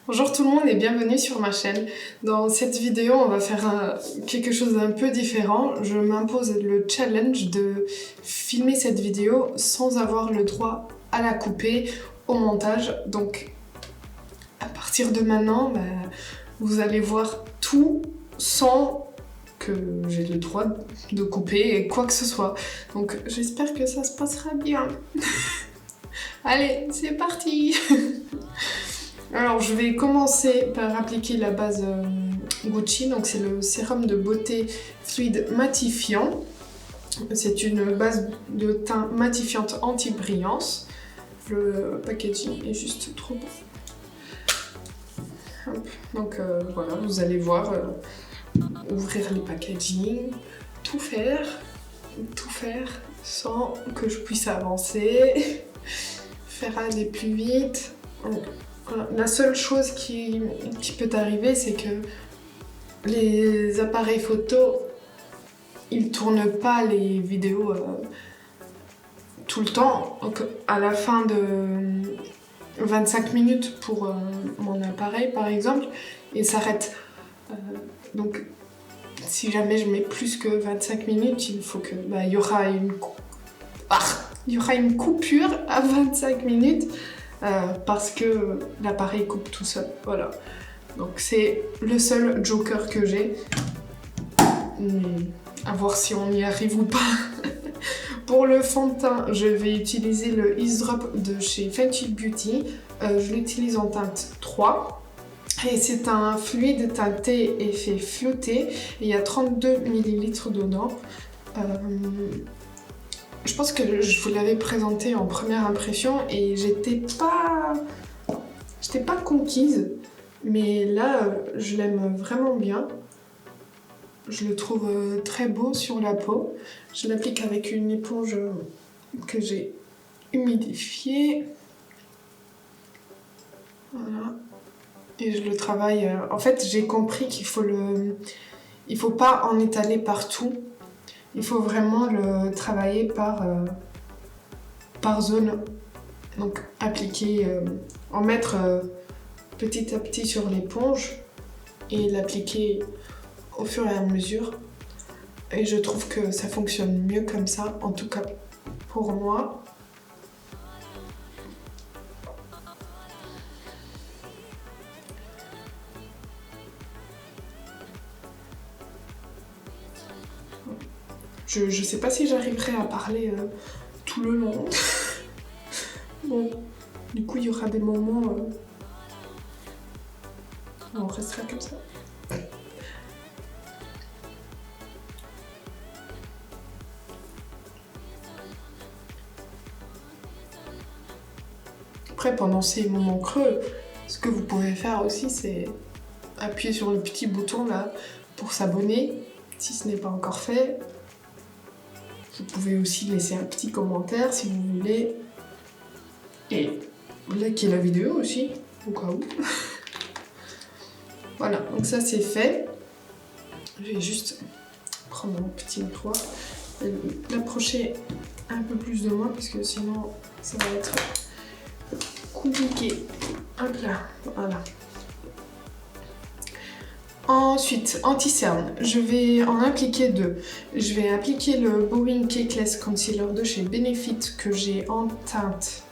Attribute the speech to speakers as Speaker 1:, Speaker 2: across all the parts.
Speaker 1: Bonjour tout le monde et bienvenue sur ma chaîne. Dans cette vidéo, on va faire quelque chose d'un peu différent. Je m'impose le challenge de filmer cette vidéo sans avoir le droit à la couper au montage. Donc à partir de maintenant, vous allez voir tout sans que j'ai le droit de couper quoi que ce soit. Donc j'espère que ça se passera bien. Allez, c'est parti. Alors je vais commencer par appliquer la base Gucci, donc c'est le sérum de beauté fluide matifiant. C'est une base de teint matifiante anti-brillance. Le packaging est juste trop beau. Hop. Donc voilà, vous allez voir, ouvrir les packaging, tout faire sans que je puisse avancer, faire aller plus vite. Voilà. La seule chose qui peut arriver, c'est que les appareils photo, ils tournent pas les vidéos tout le temps. Donc à la fin de 25 minutes pour mon appareil par exemple, il s'arrête. Donc si jamais je mets plus que 25 minutes, il faut que il y aura une coupure à 25 minutes. Parce que l'appareil coupe tout seul, voilà. Donc c'est le seul joker que j'ai. À voir si on y arrive ou pas. Pour le fond de teint, je vais utiliser le Ease Drop de chez Fenty Beauty. Je l'utilise en teinte 3. Et c'est un fluide teinté effet flouté. Et il y a 32 ml dedans. Je pense que je vous l'avais présenté en première impression et j'étais pas conquise, mais là je l'aime vraiment bien. Je le trouve très beau sur la peau. Je l'applique avec une éponge que j'ai humidifiée. Voilà. Et je le travaille. En fait, j'ai compris qu'il faut pas en étaler partout. Il faut vraiment le travailler par zone. Donc appliquer, en mettre petit à petit sur l'éponge et l'appliquer au fur et à mesure. Et je trouve que ça fonctionne mieux comme ça, en tout cas pour moi. Je sais pas si j'arriverai à parler tout le long. Bon, du coup, il y aura des moments où on restera comme ça. Après, pendant ces moments creux, ce que vous pouvez faire aussi, c'est appuyer sur le petit bouton là pour s'abonner, si ce n'est pas encore fait. Vous pouvez aussi laisser un petit commentaire si vous voulez. Et liker la vidéo aussi, au cas où. Voilà, donc ça c'est fait. Je vais juste prendre mon petit miroir et l'approcher un peu plus de moi parce que sinon ça va être compliqué. Hop là, voilà. Ensuite, anti-cerne, je vais en appliquer deux. Je vais appliquer le Bowing Cakeless Concealer de chez Benefit que j'ai en teinte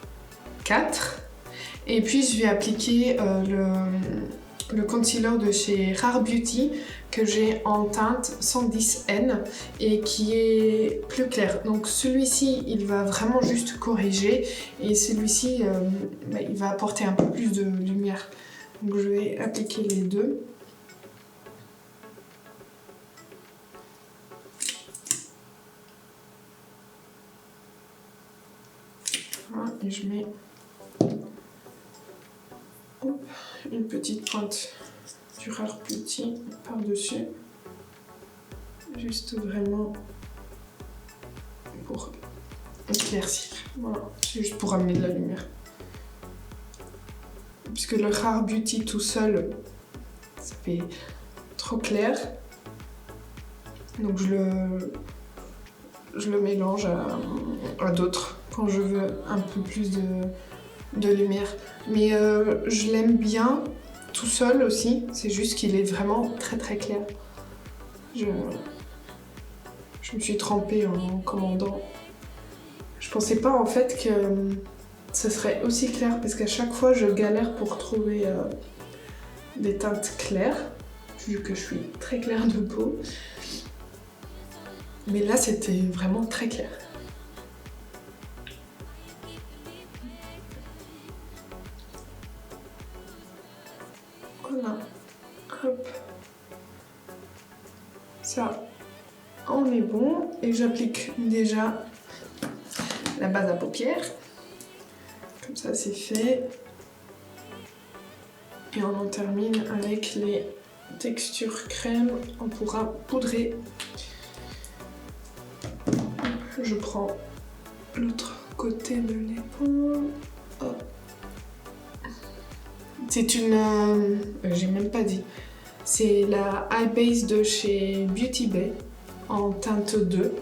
Speaker 1: 4. Et puis je vais appliquer le concealer de chez Rare Beauty que j'ai en teinte 110N et qui est plus clair. Donc celui-ci, il va vraiment juste corriger et celui-ci, il va apporter un peu plus de lumière. Donc je vais appliquer les deux. Et je mets une petite pointe du Rare Beauty par-dessus, juste vraiment pour éclaircir. Voilà, c'est juste pour amener de la lumière. Puisque le Rare Beauty tout seul, ça fait trop clair. Donc je le mélange à d'autres quand je veux un peu plus de lumière. Mais je l'aime bien tout seul aussi, c'est juste qu'il est vraiment très très clair. Je me suis trempée en commandant. Je pensais pas en fait que ce serait aussi clair parce qu'à chaque fois je galère pour trouver des teintes claires, vu que je suis très claire de peau. Mais là c'était vraiment très clair. Voilà. Hop. Ça, on est bon. Et j'applique déjà la base à paupières. Comme ça, c'est fait. Et on en termine avec les textures crème. On pourra poudrer. Je prends l'autre côté de l'épaule. C'est une... j'ai même pas dit. C'est la Eye Base de chez Beauty Bay en teinte 2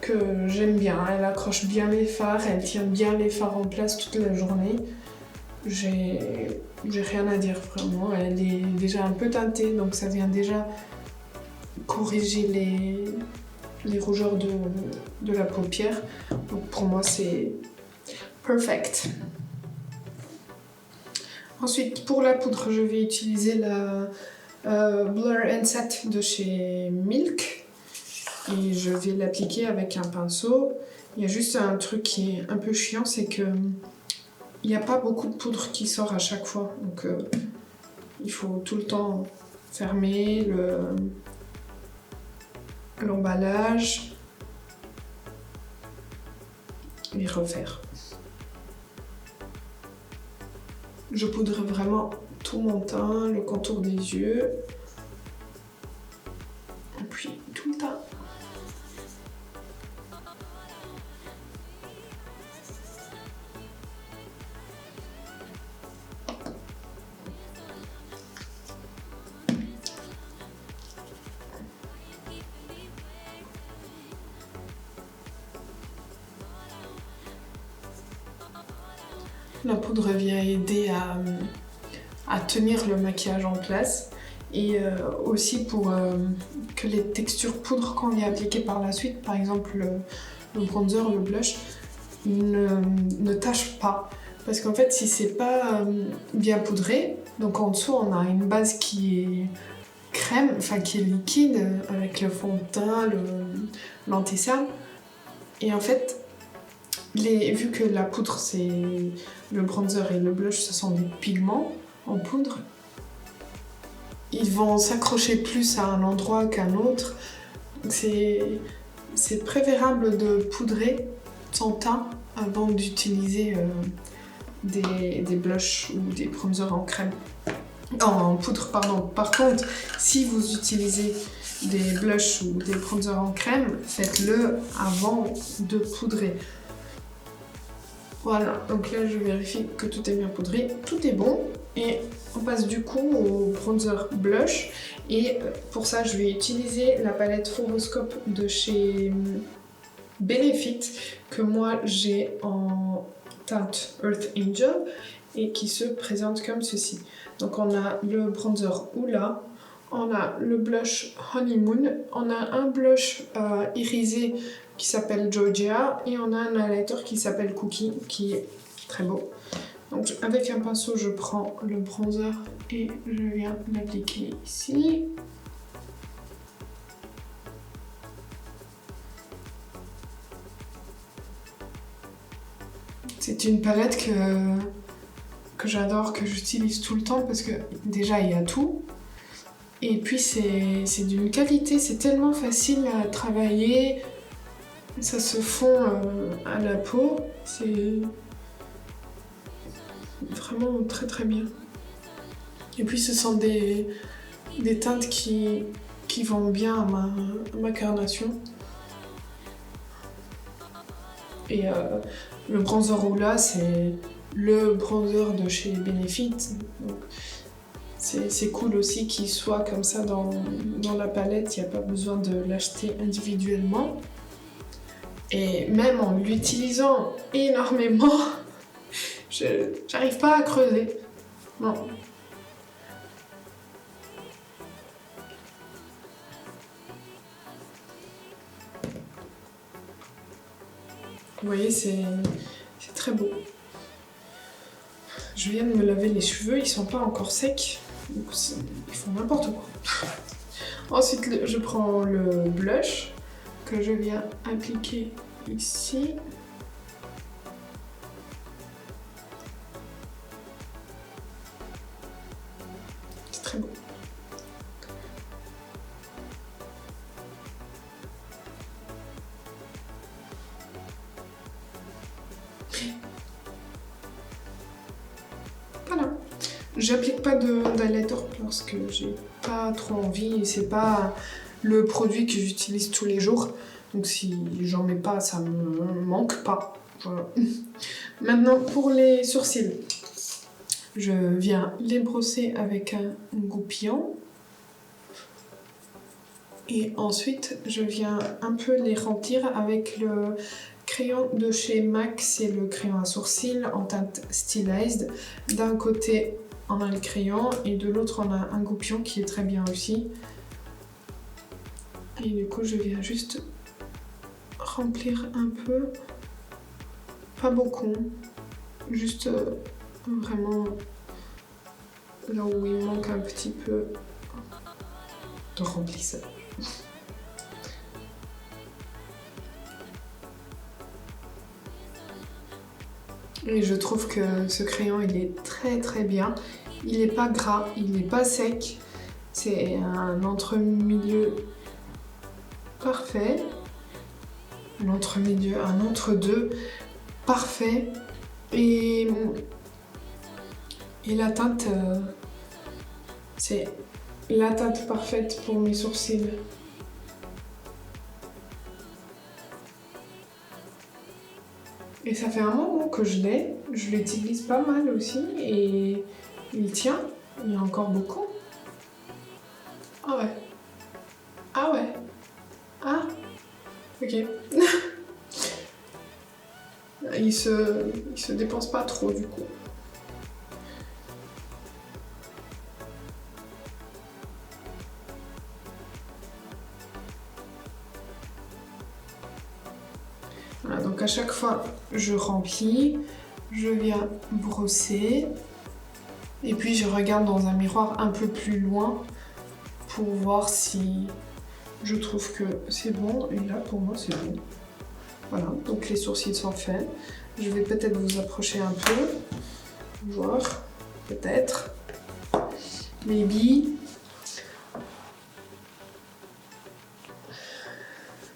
Speaker 1: que j'aime bien. Elle accroche bien les fards, elle tient bien les fards en place toute la journée. J'ai rien à dire vraiment. Elle est déjà un peu teintée donc ça vient déjà corriger les rougeurs de la paupière. Donc pour moi c'est perfect. Ensuite, pour la poudre, je vais utiliser la Blur and Set de chez Milk. Et je vais l'appliquer avec un pinceau. Il y a juste un truc qui est un peu chiant, c'est que il n'y a pas beaucoup de poudre qui sort à chaque fois. Donc il faut tout le temps fermer l'emballage et refaire. Je poudre vraiment tout mon teint, le contour des yeux, et puis tout le teint. La poudre vient aider à tenir le maquillage en place et aussi pour que les textures poudre qu'on vient appliquer par la suite, par exemple le bronzer, le blush, ne tâchent pas. Parce qu'en fait, si c'est pas bien poudré, donc en dessous on a une base qui est crème, enfin qui est liquide avec le fond de teint, l'anti-cerne, et en fait, vu que la poudre, c'est le bronzer et le blush, ce sont des pigments en poudre, ils vont s'accrocher plus à un endroit qu'à un autre. C'est préférable de poudrer son teint avant d'utiliser des blushs ou des bronzers en crème. En poudre, pardon. Par contre, si vous utilisez des blushs ou des bronzers en crème, faites-le avant de poudrer. Voilà, donc là je vérifie que tout est bien poudré, tout est bon et on passe du coup au bronzer blush et pour ça je vais utiliser la palette Horoscope de chez Benefit que moi j'ai en teinte Earth Angel et qui se présente comme ceci. Donc on a le bronzer Hoola, on a le blush Honeymoon, on a un blush irisé qui s'appelle Georgia et on a un highlighter qui s'appelle Cookie qui est très beau. Donc avec un pinceau je prends le bronzer et je viens l'appliquer ici. C'est une palette que j'adore, que j'utilise tout le temps parce que déjà il y a tout. Et puis c'est d'une qualité, c'est tellement facile à travailler, ça se fond à la peau, c'est vraiment très très bien. Et puis ce sont des teintes qui vont bien à ma carnation. Et le bronzer Hoola, c'est le bronzer de chez Benefit. Donc, c'est cool aussi qu'il soit comme ça dans la palette, il n'y a pas besoin de l'acheter individuellement. Et même en l'utilisant énormément, j'arrive pas à creuser. Non. Vous voyez, c'est très beau. Je viens de me laver les cheveux, ils sont pas encore secs. Donc ils font n'importe quoi. Ensuite, je prends le blush que je viens appliquer ici. C'est très beau. Voilà. J'applique pas d'highlighter parce que j'ai pas trop envie et c'est pas le produit que j'utilise tous les jours. Donc si j'en mets pas, ça me manque pas. Voilà. Maintenant pour les sourcils, je viens les brosser avec un goupillon. Et ensuite, je viens un peu les remplir avec le crayon de chez MAC, c'est le crayon à sourcils en teinte Stylized. D'un côté, on a le crayon et de l'autre, on a un goupillon qui est très bien aussi. Et du coup, je viens juste remplir un peu, pas beaucoup, juste vraiment là où il manque un petit peu de remplissage. Et je trouve que ce crayon, il est très très bien. Il n'est pas gras, il n'est pas sec. C'est un entre-milieu parfait. Un entre-milieu, un entre-deux parfait. Et la teinte, c'est la teinte parfaite pour mes sourcils. Et ça fait un moment que je l'ai, je l'utilise pas mal aussi et il tient, il y a encore beaucoup. Ah ouais. Ah ouais. Ah. Ok. il se dépense pas trop du coup. Voilà, donc à chaque fois je remplis, je viens brosser et puis je regarde dans un miroir un peu plus loin pour voir si je trouve que c'est bon et là pour moi c'est bon. Voilà, donc les sourcils sont faits. Je vais peut-être vous approcher un peu, voir, peut-être, maybe.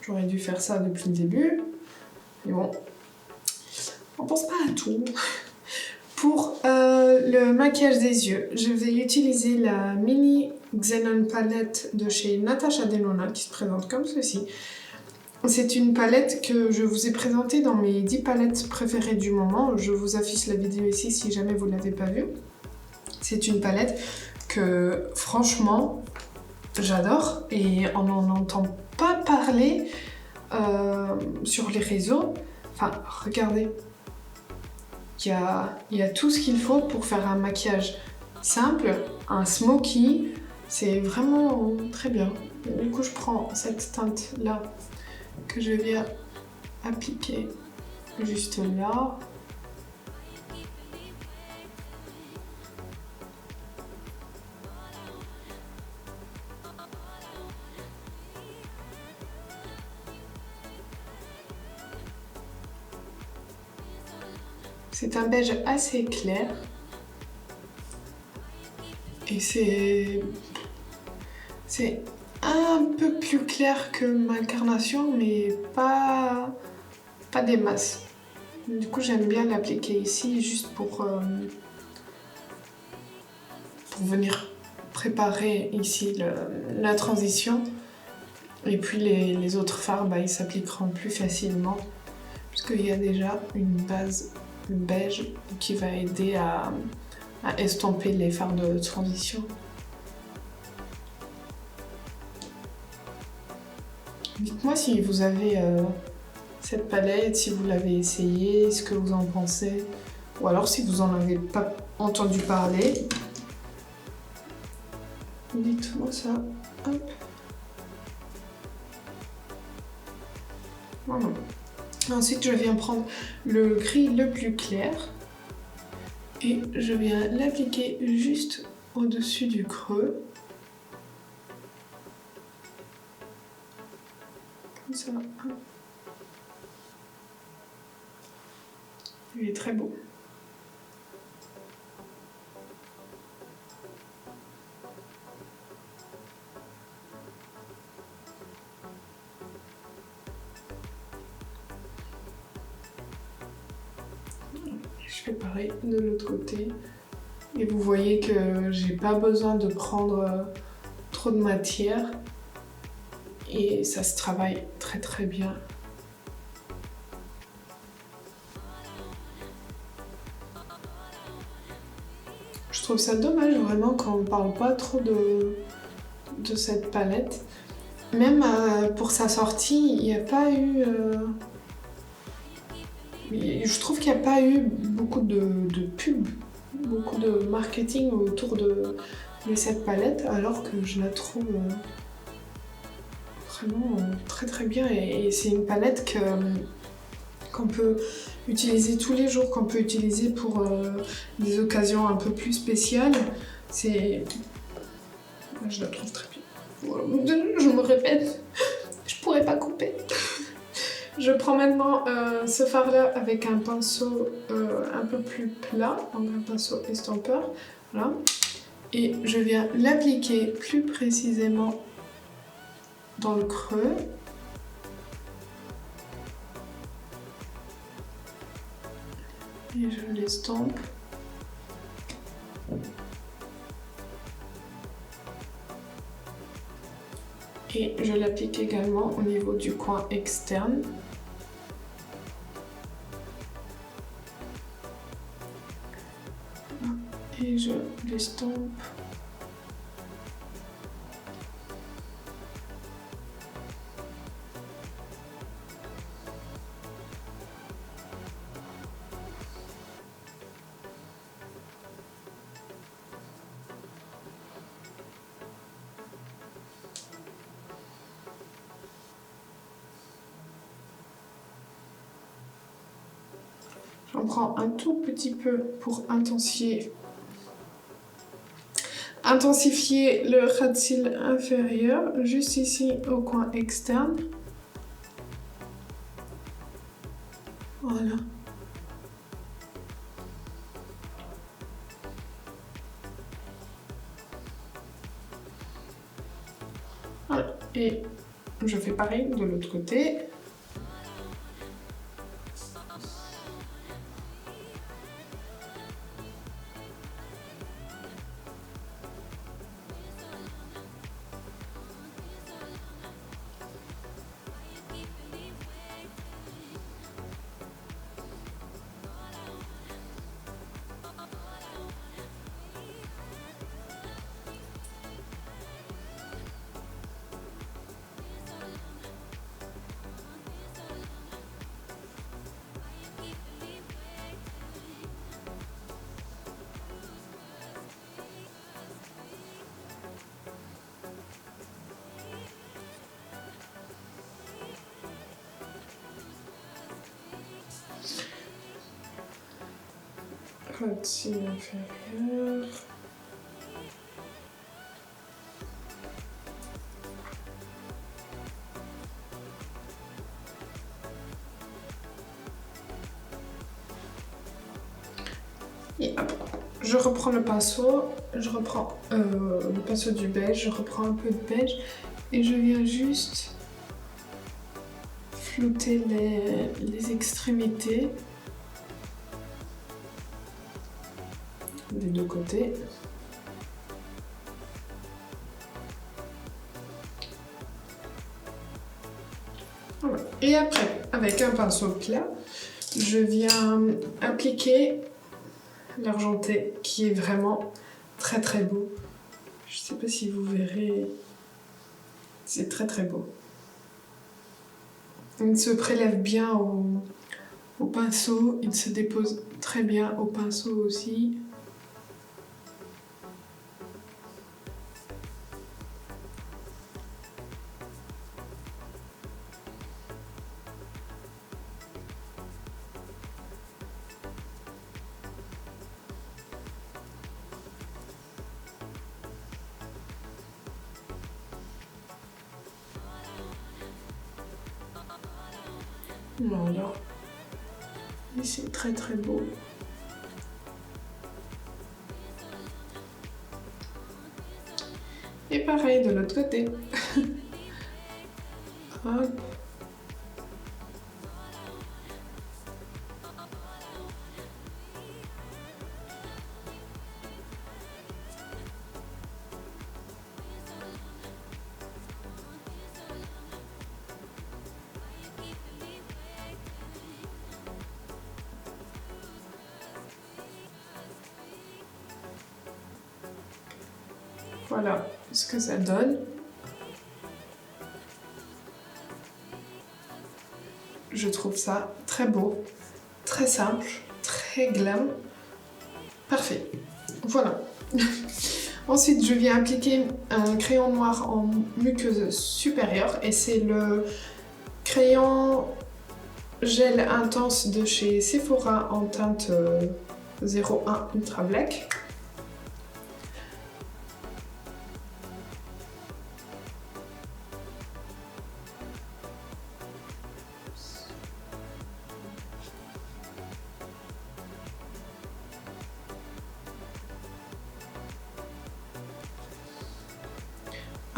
Speaker 1: J'aurais dû faire ça depuis le début. Mais bon, on pense pas à tout. Pour le maquillage des yeux, je vais utiliser la mini Xenon palette de chez Natasha Denona qui se présente comme ceci. C'est une palette que je vous ai présentée dans mes 10 palettes préférées du moment. Je vous affiche la vidéo ici si jamais vous ne l'avez pas vue. C'est une palette que franchement j'adore et on n'en entend pas parler sur les réseaux. Enfin, regardez, il y a tout ce qu'il faut pour faire un maquillage simple, un smoky, c'est vraiment très bien. Du coup, je prends cette teinte-là que je viens appliquer juste là. C'est un beige assez clair et c'est un peu plus clair que ma carnation mais pas des masses. Du coup j'aime bien l'appliquer ici juste pour venir préparer ici la transition et puis les autres fards ils s'appliqueront plus facilement parce qu'il y a déjà une base beige qui va aider à estomper les fards de transition. Dites-moi si vous avez cette palette, si vous l'avez essayée, ce que vous en pensez, ou alors si vous en avez pas entendu parler. Dites-moi ça. Hop. Voilà. Ensuite, je viens prendre le gris le plus clair et je viens l'appliquer juste au-dessus du creux. Comme ça. Il est très beau. Je fais pareil de l'autre côté. Et vous voyez que j'ai pas besoin de prendre trop de matière. Et ça se travaille très très bien. Je trouve ça dommage vraiment quand on parle pas trop de cette palette. Même pour sa sortie, il n'y a pas eu... je trouve qu'il n'y a pas eu beaucoup de pub, beaucoup de marketing autour de cette palette, alors que je la trouve vraiment très très bien. Et c'est une palette qu'on peut utiliser tous les jours, qu'on peut utiliser pour des occasions un peu plus spéciales. Je la trouve très bien. Je me répète, je pourrais pas couper. Je prends maintenant ce fard-là avec un pinceau un peu plus plat, donc un pinceau estompeur, voilà. Et je viens l'appliquer plus précisément dans le creux. Et je l'estompe. Et je l'applique également au niveau du coin externe. Et je l'estompe. J'en prends un tout petit peu pour intensifier le ras de cils inférieur, juste ici au coin externe. Voilà. Voilà. Et je fais pareil de l'autre côté. Ras de cils inférieur. Et hop, je reprends le pinceau, je reprends le pinceau du beige, je reprends un peu de beige et je viens juste flouter les extrémités des deux côtés. Voilà. Et après, avec un pinceau plat, je viens appliquer l'argenté qui est vraiment très très beau. Je sais pas si vous verrez, c'est très très beau. Il se prélève bien au pinceau, il se dépose très bien au pinceau aussi. Voilà. Et c'est très très beau. Et pareil de l'autre côté. Hop. Voilà ce que ça donne. Je trouve ça très beau, très simple, très glam. Parfait. Voilà. Ensuite, je viens appliquer un crayon noir en muqueuse supérieure et c'est le crayon gel intense de chez Sephora en teinte 01 Ultra Black.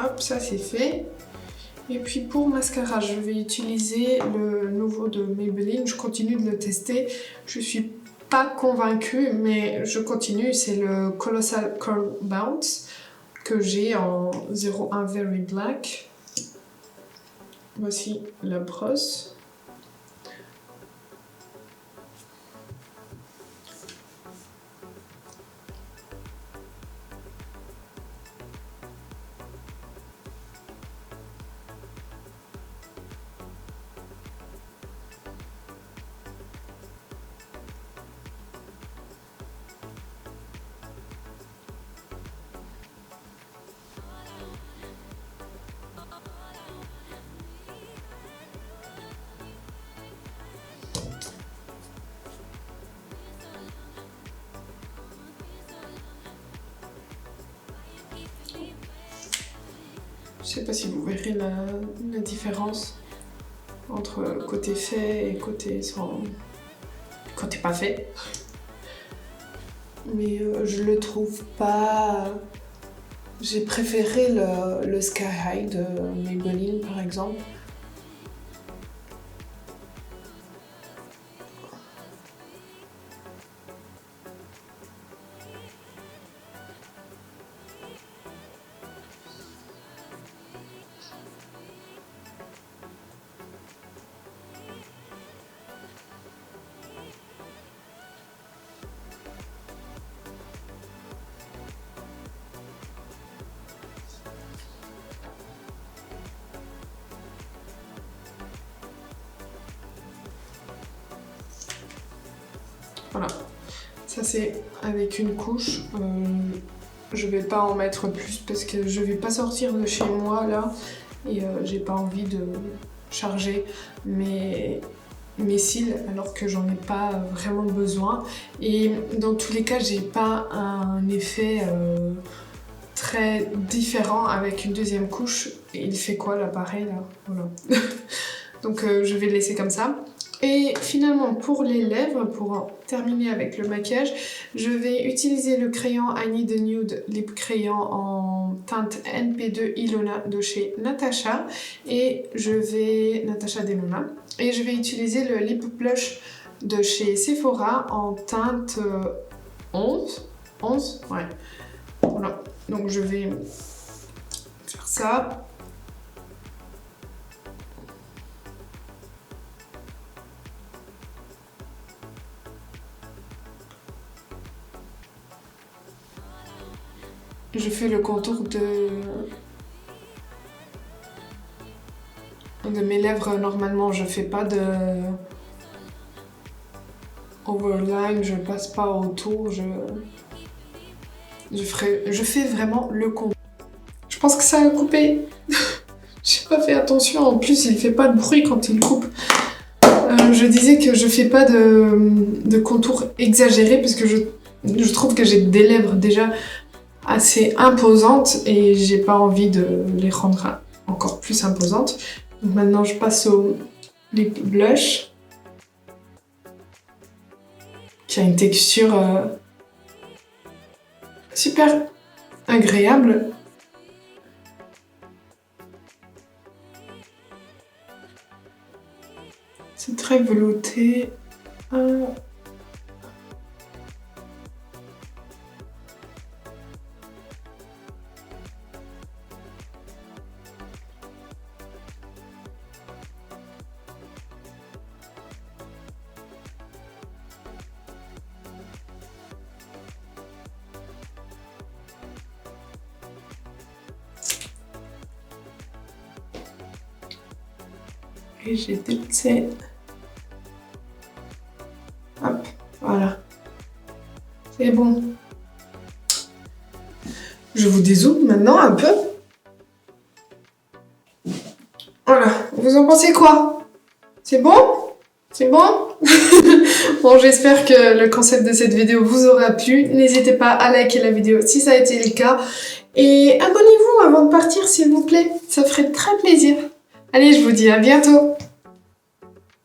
Speaker 1: Hop, ça c'est fait. Et puis pour mascara, je vais utiliser le nouveau de Maybelline. Je continue de le tester. Je suis pas convaincue, mais je continue. C'est le Colossal Curl Bounce que j'ai en 01 Very Black. Voici la brosse. Je sais pas si vous verrez la différence entre côté fait et côté pas fait. Mais je le trouve pas... J'ai préféré le Sky High de Maybelline par exemple. Voilà, ça c'est avec une couche. Je vais pas en mettre plus parce que je vais pas sortir de chez moi là et j'ai pas envie de charger mes cils alors que j'en ai pas vraiment besoin. Et dans tous les cas, j'ai pas un effet très différent avec une deuxième couche. Et il fait quoi l'appareil là? Voilà. Donc je vais le laisser comme ça. Et finalement, pour les lèvres, pour terminer avec le maquillage, je vais utiliser le crayon I Need a Nude Lip Crayon en teinte NP2 Ilona de chez Natasha. Et Natasha Denona. Et je vais utiliser le Lip Blush de chez Sephora en teinte 11. 11? Ouais. Voilà. Donc je vais faire ça. Je fais le contour de mes lèvres normalement. Je fais pas de overline, je passe pas autour. Je fais vraiment le contour. Je pense que ça a coupé. J'ai pas fait attention. En plus, il fait pas de bruit quand il coupe. Je disais que je fais pas de contour exagéré parce que je trouve que j'ai des lèvres déjà assez imposantes et j'ai pas envie de les rendre encore plus imposantes. Donc maintenant je passe au lip blush. qui a une texture super agréable. C'est très velouté. Et j'ai des petits... Hop, voilà. C'est bon. Je vous dézoome maintenant un peu. Voilà. Vous en pensez quoi? C'est bon? C'est bon? Bon, j'espère que le concept de cette vidéo vous aura plu. N'hésitez pas à liker la vidéo si ça a été le cas. Et abonnez-vous avant de partir, s'il vous plaît. Ça ferait très plaisir. Allez, je vous dis à bientôt.